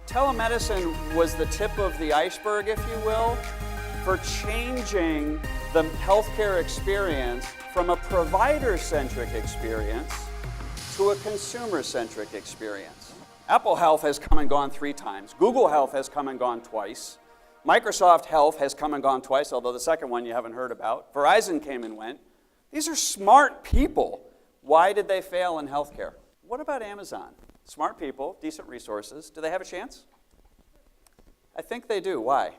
Telemedicine was the tip of the iceberg, if you will, for changing the healthcare experience from a provider-centric experience to a consumer-centric experience. Apple Health has come and gone 3 times. Google Health has come and gone twice. Microsoft Health has come and gone twice, although the second one you haven't heard about. Verizon came and went. These are smart people. Why did they fail in healthcare? What about Amazon? Smart people, decent resources. Do they have a chance? I think they do. Why?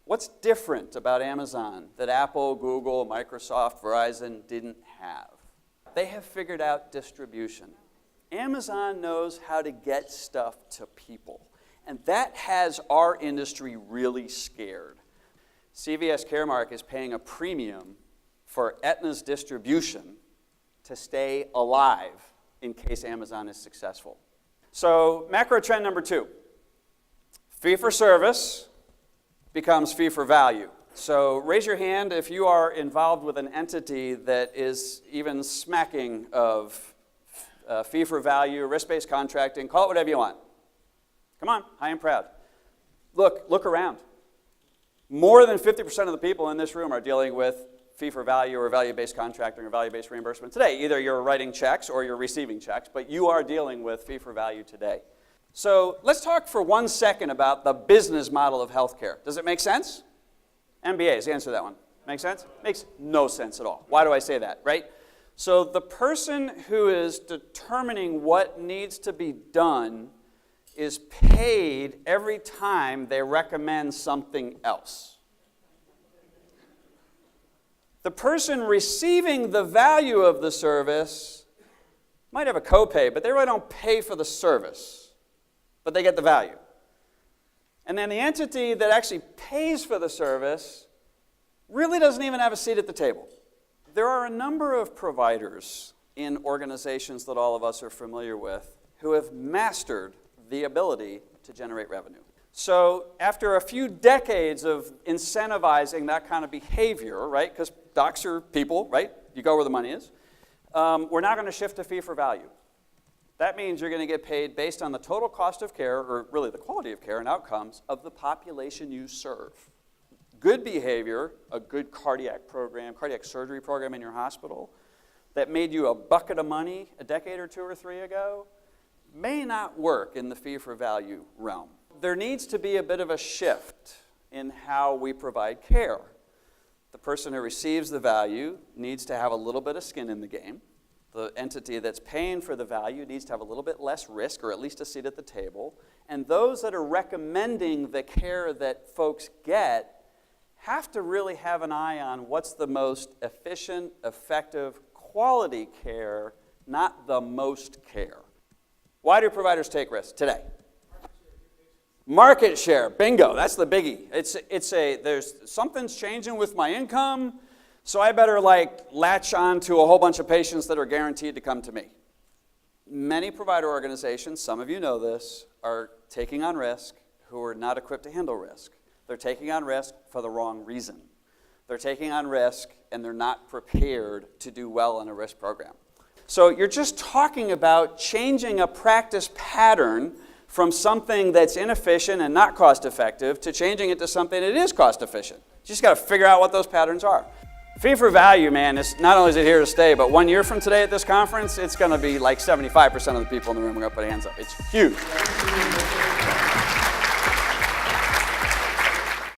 What's different about Amazon that Apple, Google, Microsoft, Verizon didn't have? They have figured out distribution. Amazon knows how to get stuff to people. And that has our industry really scared. CVS Caremark is paying a premium for Aetna's distribution to stay alive in case Amazon is successful. So macro trend number 2, fee-for-service becomes fee-for-value. So raise your hand if you are involved with an entity that is even smacking of fee-for-value, risk-based contracting, call it whatever you want. Come on, high and proud. Look around. More than 50% of the people in this room are dealing with fee-for-value or value-based contracting or value-based reimbursement today. Either you're writing checks or you're receiving checks, but you are dealing with fee-for-value today. So let's talk for 1 second about the business model of healthcare. Does it make sense? MBAs, answer that one. Make sense? Makes no sense at all. Why do I say that, right? So the person who is determining what needs to be done is paid every time they recommend something else. The person receiving the value of the service might have a copay, but they really don't pay for the service, but they get the value. And then the entity that actually pays for the service really doesn't even have a seat at the table. There are a number of providers in organizations that all of us are familiar with who have mastered the ability to generate revenue. So after a few decades of incentivizing that kind of behavior, right, because docs are people, right, you go where the money is, we're now going to shift to fee for value. That means you're going to get paid based on the total cost of care, or really the quality of care and outcomes, of the population you serve. Good behavior, a good cardiac program, cardiac surgery program in your hospital that made you a bucket of money a decade or 2 or 3 ago may not work in the fee-for-value realm. There needs to be a bit of a shift in how we provide care. The person who receives the value needs to have a little bit of skin in the game. The entity that's paying for the value needs to have a little bit less risk, or at least a seat at the table. And those that are recommending the care that folks get have to really have an eye on what's the most efficient, effective, quality care, not the most care. Why do providers take risks today? Market share, bingo, that's the biggie. There's something's changing with my income, so I better latch on to a whole bunch of patients that are guaranteed to come to me. Many provider organizations, some of you know this, are taking on risk who are not equipped to handle risk. They're taking on risk for the wrong reason. They're taking on risk and they're not prepared to do well in a risk program. So you're just talking about changing a practice pattern from something that's inefficient and not cost effective to changing it to something that is cost efficient. You just got to figure out what those patterns are. Fee for value, man, is not only is it here to stay, but 1 year from today at this conference, it's going to be like 75% of the people in the room are going to put hands up. It's huge.